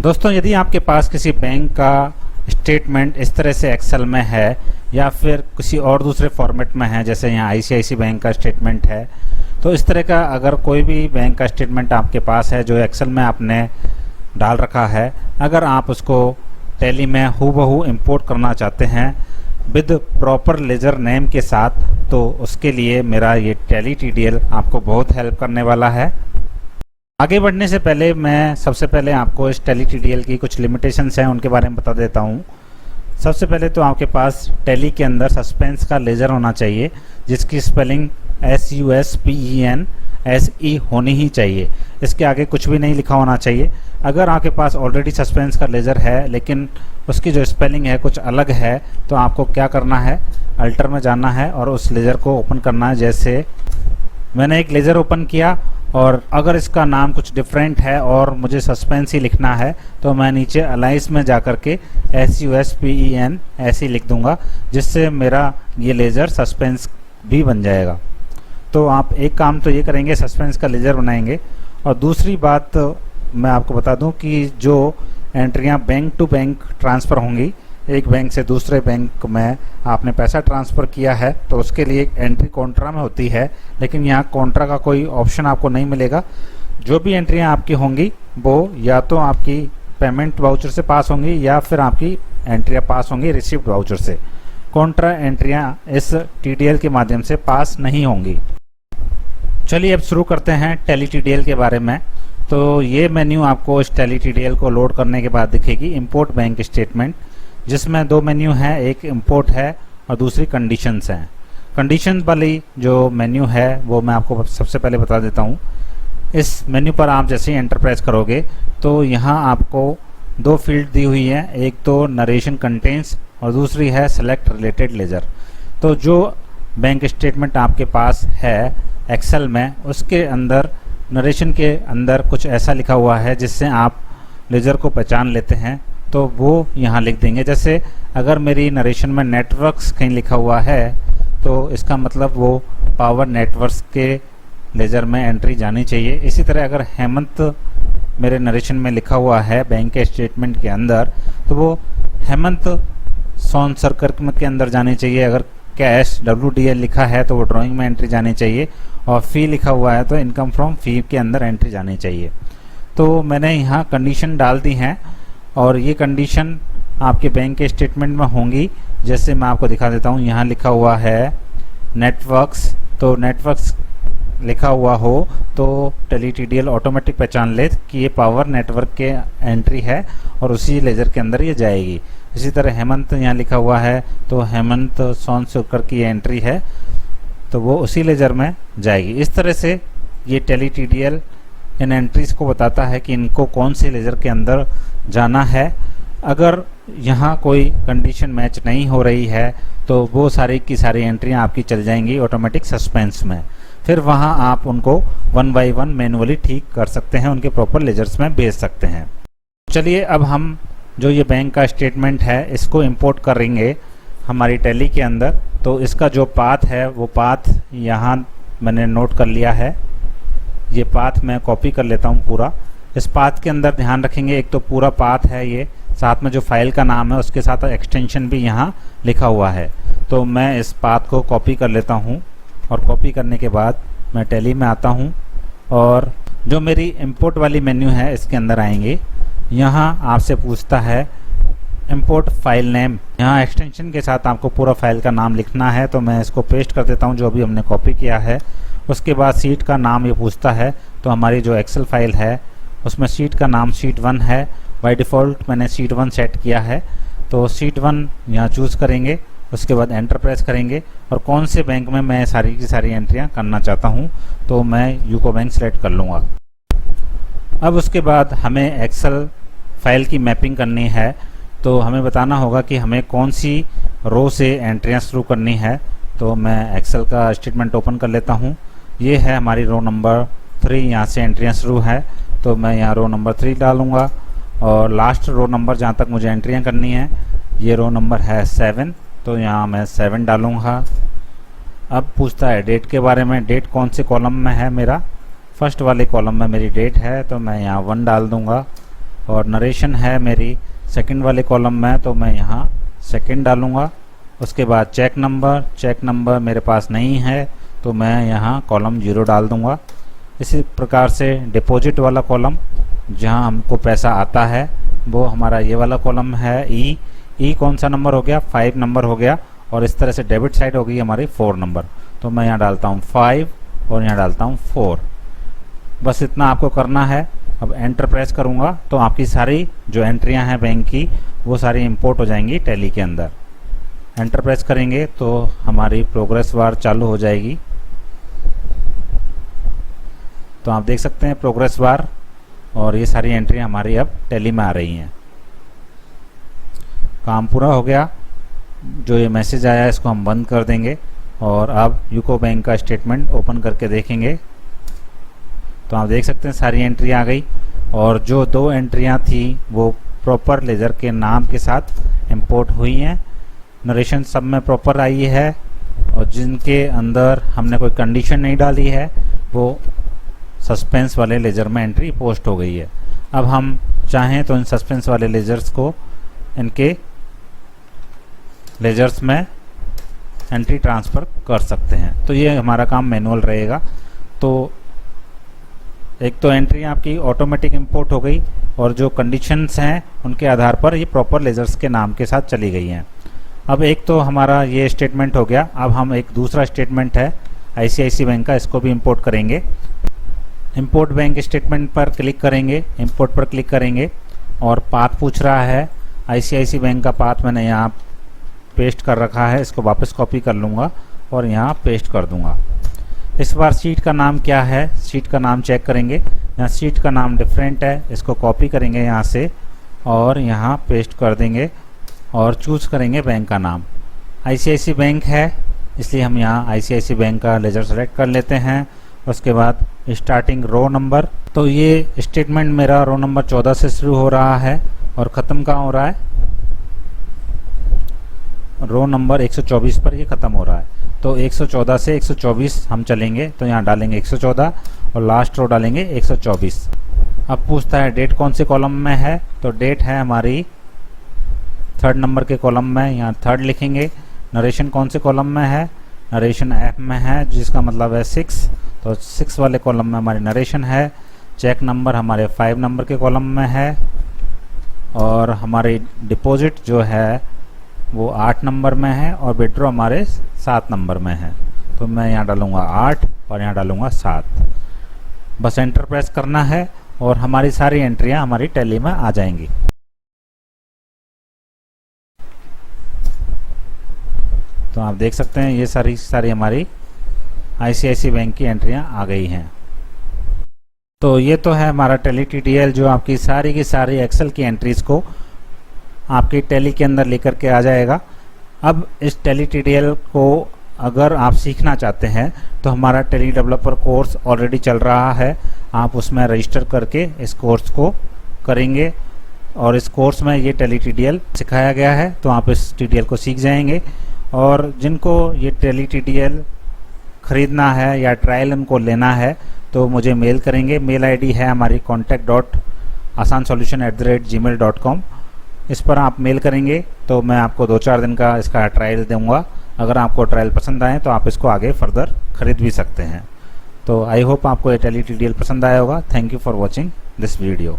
दोस्तों, यदि आपके पास किसी बैंक का स्टेटमेंट इस तरह से एक्सेल में है या फिर किसी और दूसरे फॉर्मेट में है, जैसे यहाँ आईसीआईसी बैंक का स्टेटमेंट है, तो इस तरह का अगर कोई भी बैंक का स्टेटमेंट आपके पास है जो एक्सेल में आपने डाल रखा है, अगर आप उसको टैली में हूबहू इंपोर्ट करना चाहते हैं विद प्रॉपर लेजर नेम के साथ, तो उसके लिए मेरा ये टैली टीडीएल आपको बहुत हेल्प करने वाला है। आगे बढ़ने से पहले मैं सबसे पहले आपको इस टैली टीडीएल की कुछ लिमिटेशंस हैं उनके बारे में बता देता हूँ। सबसे पहले तो आपके पास टैली के अंदर सस्पेंस का लेजर होना चाहिए जिसकी स्पेलिंग SUSPENSE होनी ही चाहिए। इसके आगे कुछ भी नहीं लिखा होना चाहिए। अगर आपके पास ऑलरेडी सस्पेंस का लेजर है लेकिन उसकी जो स्पेलिंग है कुछ अलग है, तो आपको क्या करना है, अल्टर में जाना है और उस लेजर को ओपन करना है। जैसे मैंने एक लेजर ओपन किया और अगर इसका नाम कुछ डिफरेंट है और मुझे सस्पेंस ही लिखना है, तो मैं नीचे अलाइंस में जाकर के SUSPEN ऐसे लिख दूंगा, जिससे मेरा ये लेजर सस्पेंस भी बन जाएगा। तो आप एक काम तो ये करेंगे, सस्पेंस का लेजर बनाएंगे। और दूसरी बात मैं आपको बता दूं कि जो एंट्रियां बैंक टू बैंक ट्रांसफ़र होंगी, एक बैंक से दूसरे बैंक में आपने पैसा ट्रांसफ़र किया है, तो उसके लिए एक एंट्री कॉन्ट्रा में होती है, लेकिन यहाँ कॉन्ट्रा का कोई ऑप्शन आपको नहीं मिलेगा। जो भी एंट्रियाँ आपकी होंगी वो या तो आपकी पेमेंट वाउचर से पास होंगी या फिर आपकी एंट्रियाँ पास होंगी रिसिप्ट वाउचर से। कॉन्ट्रा एंट्रियाँ इस टीडीएल के माध्यम से पास नहीं होंगी। चलिए अब शुरू करते हैं टैली टीडीएल के बारे में। तो ये मेन्यू आपको इस टैली टीडीएल को लोड करने के बाद दिखेगी, इंपोर्ट बैंक स्टेटमेंट, जिसमें दो मेन्यू हैं, एक इंपोर्ट है और दूसरी कंडीशंस हैं। कंडीशंस वाली जो मेन्यू है वो मैं आपको सबसे पहले बता देता हूँ। इस मेन्यू पर आप जैसे ही एंटर प्रेस करोगे तो यहाँ आपको दो फील्ड दी हुई है, एक तो नरेशन कंटेंट्स और दूसरी है सेलेक्ट रिलेटेड लेजर। तो जो बैंक स्टेटमेंट आपके पास है एक्सेल में, उसके अंदर नरेशन के अंदर कुछ ऐसा लिखा हुआ है जिससे आप लेजर को पहचान लेते हैं, तो वो यहाँ लिख देंगे। जैसे अगर मेरी नरेशन में नेटवर्क्स कहीं लिखा हुआ है तो इसका मतलब वो पावर नेटवर्क्स के लेजर में एंट्री जानी चाहिए। इसी तरह अगर हेमंत मेरे नरेशन में लिखा हुआ है बैंक के स्टेटमेंट के अंदर, तो वो हेमंत सोन सर्कल के अंदर जानी चाहिए। अगर कैश WDL लिखा है तो वो ड्राइंग में एंट्री जानी चाहिए, और फी लिखा हुआ है तो इनकम फ्रॉम फी के अंदर एंट्री जानी चाहिए। तो मैंने यहाँ कंडीशन डाल दी हैं और ये कंडीशन आपके बैंक के स्टेटमेंट में होंगी। जैसे मैं आपको दिखा देता हूँ, यहाँ लिखा हुआ है नेटवर्क्स, तो नेटवर्क्स लिखा हुआ हो तो टैली टीडीएल ऑटोमेटिक पहचान ले कि ये पावर नेटवर्क के एंट्री है और उसी लेजर के अंदर ये जाएगी। इसी तरह हेमंत यहाँ लिखा हुआ है तो हेमंत सोन सुकर की एंट्री है, तो वो उसी लेजर में जाएगी। इस तरह से ये टैली टीडीएल इन एंट्रीज को बताता है कि इनको कौन से लेजर के अंदर जाना है। अगर यहाँ कोई कंडीशन मैच नहीं हो रही है तो वो सारी की सारी एंट्रियाँ आपकी चल जाएंगी ऑटोमेटिक सस्पेंस में। फिर वहाँ आप उनको 1 बाय 1 मैनुअली ठीक कर सकते हैं, उनके प्रॉपर लेजर्स में भेज सकते हैं। चलिए अब हम जो ये बैंक का स्टेटमेंट है इसको इंपोर्ट करेंगे हमारी टैली के अंदर। तो इसका जो पाथ है वो पाथ यहाँ मैंने नोट कर लिया है। ये पाथ मैं कॉपी कर लेता हूँ पूरा। इस पाथ के अंदर ध्यान रखेंगे, एक तो पूरा पाथ है ये, साथ में जो फाइल का नाम है उसके साथ एक्सटेंशन भी यहाँ लिखा हुआ है। तो मैं इस पाथ को कॉपी कर लेता हूँ और कॉपी करने के बाद मैं टैली में आता हूँ और जो मेरी इंपोर्ट वाली मेन्यू है इसके अंदर आएंगे। यहाँ आपसे पूछता है इंपोर्ट फाइल नेम, यहाँ एक्सटेंशन के साथ आपको पूरा फाइल का नाम लिखना है। तो मैं इसको पेस्ट कर देता हूँ जो अभी हमने कॉपी किया है। उसके बाद सीट का नाम ये पूछता है, तो हमारी जो एक्सेल फाइल है उसमें सीट का नाम शीट 1 है। बाय डिफ़ॉल्ट मैंने शीट 1 सेट किया है, तो शीट 1 यहाँ चूज़ करेंगे। उसके बाद एंटर प्रेस करेंगे और कौन से बैंक में मैं सारी की सारी एंट्रियाँ करना चाहता हूँ, तो मैं यूको बैंक सेलेक्ट कर लूँगा। अब उसके बाद हमें एक्सेल फाइल की मैपिंग करनी है, तो हमें बताना होगा कि हमें कौन सी रो से एंट्रियाँ शुरू करनी है। तो मैं एक्सेल का स्टेटमेंट ओपन कर लेता हूँ। ये है हमारी रो नंबर 3, यहाँ से एंट्रियाँ शुरू है, तो मैं यहाँ रो नंबर 3 डालूँगा। और लास्ट रो नंबर जहाँ तक मुझे एंट्रियाँ करनी है, ये रो नंबर है 7, तो यहाँ मैं 7 डालूँगा। अब पूछता है डेट के बारे में, डेट कौन से कॉलम में है मेरा, फर्स्ट वाले कॉलम में मेरी डेट है, तो मैं यहाँ 1 डाल दूँगा। और नरेशन है मेरी सेकंड वाले कॉलम में, तो मैं यहाँ सेकंड डालूँगा। उसके बाद चेक नंबर मेरे पास नहीं है तो मैं यहाँ कॉलम 0 डाल दूँगा। इसी प्रकार से डिपॉजिट वाला कॉलम जहाँ हमको पैसा आता है वो हमारा ये वाला कॉलम है ई कौन सा नंबर हो गया, 5 नंबर हो गया। और इस तरह से डेबिट साइड हो गई हमारी 4 नंबर, तो मैं यहाँ डालता हूँ 5 और यहाँ डालता हूँ 4। बस इतना आपको करना है। अब एंटर प्रेस करूँगा तो आपकी सारी जो एंट्रियाँ हैं बैंक की वो सारी इंपोर्ट हो जाएंगी टैली के अंदर। एंटर प्रेस करेंगे तो हमारी प्रोग्रेस बार चालू हो जाएगी। तो आप देख सकते हैं प्रोग्रेस बार, और ये सारी एंट्रियाँ हमारी अब टैली में आ रही हैं। काम पूरा हो गया। जो ये मैसेज आया है इसको हम बंद कर देंगे और अब यूको बैंक का स्टेटमेंट ओपन करके देखेंगे। तो आप देख सकते हैं सारी एंट्री आ गई, और जो 2 एंट्रियां थी वो प्रॉपर लेजर के नाम के साथ इंपोर्ट हुई हैं। नरेशन सब में प्रॉपर आई है, और जिनके अंदर हमने कोई कंडीशन नहीं डाली है वो सस्पेंस वाले लेजर में एंट्री पोस्ट हो गई है। अब हम चाहें तो इन सस्पेंस वाले लेजर्स को इनके लेजर्स में एंट्री ट्रांसफ़र कर सकते हैं। तो ये हमारा काम मैनुअल रहेगा। तो एक तो एंट्री आपकी ऑटोमेटिक इंपोर्ट हो गई, और जो कंडीशंस हैं उनके आधार पर ये प्रॉपर लेजर्स के नाम के साथ चली गई हैं। अब एक तो हमारा ये स्टेटमेंट हो गया। अब हम एक दूसरा स्टेटमेंट है ICICI बैंक का, इसको भी इंपोर्ट करेंगे। इंपोर्ट बैंक स्टेटमेंट पर क्लिक करेंगे, इंपोर्ट पर क्लिक करेंगे, और पाथ पूछ रहा है। ICICI बैंक का पाथ मैंने यहाँ पेस्ट कर रखा है, इसको वापस कॉपी कर लूँगा और यहाँ पेस्ट कर दूँगा। इस बार शीट का नाम क्या है, शीट का नाम चेक करेंगे। यहाँ शीट का नाम डिफरेंट है, इसको कॉपी करेंगे यहाँ से और यहाँ पेस्ट कर देंगे और चूज़ करेंगे बैंक का नाम। ICICI बैंक है इसलिए हम यहाँ ICICI बैंक का लेजर सेलेक्ट कर लेते हैं। उसके बाद स्टार्टिंग रो नंबर, तो ये स्टेटमेंट मेरा रो नंबर 14 से शुरू हो रहा है और ख़त्म कहाँ हो रहा है, रो नंबर 124 पर ये ख़त्म हो रहा है। तो 114 से 124 हम चलेंगे, तो यहाँ डालेंगे 114 और लास्ट रो डालेंगे 124। अब पूछता है डेट कौन से कॉलम में है, तो डेट है हमारी 3rd नंबर के कॉलम में, यहाँ 3rd लिखेंगे। नरेशन कौन से कॉलम में है, नरेशन F में है, जिसका मतलब है 6, तो 6 वाले कॉलम में हमारी नरेशन है। चेक नंबर हमारे 5 नंबर के कॉलम में है, और हमारी डिपॉजिट जो है वो 8 नंबर में है, और विड्रॉ हमारे 7 नंबर में है। तो मैं यहाँ डालूँगा 8 और यहाँ डालूँगा 7। बस एंटर प्रेस करना है और हमारी सारी एंट्रियाँ हमारी टैली में आ जाएंगी। तो आप देख सकते हैं ये सारी हमारी ICICI बैंक की एंट्रियाँ आ गई हैं। तो ये तो है हमारा टैली TTL, जो आपकी सारी की सारी एक्सेल की एंट्रीज़ को आपकी टैली के अंदर लेकर के आ जाएगा। अब इस टैली TTL को अगर आप सीखना चाहते हैं तो हमारा टैली डेवलपर कोर्स ऑलरेडी चल रहा है, आप उसमें रजिस्टर करके इस कोर्स को करेंगे, और इस कोर्स में ये टैली TTL सिखाया गया है, तो आप इस TTL को सीख जाएंगे। और जिनको ये टैली TTL ख़रीदना है या ट्रायल उनको लेना है तो मुझे मेल करेंगे। मेल ID है हमारी contact.asansolution@gmail.com। इस पर आप मेल करेंगे तो मैं आपको 2-4 दिन का इसका ट्रायल दूंगा। अगर आपको ट्रायल पसंद आए तो आप इसको आगे फर्दर खरीद भी सकते हैं। तो आई होप आपको ये टैली TTL पसंद आया होगा। Thank you for watching this video.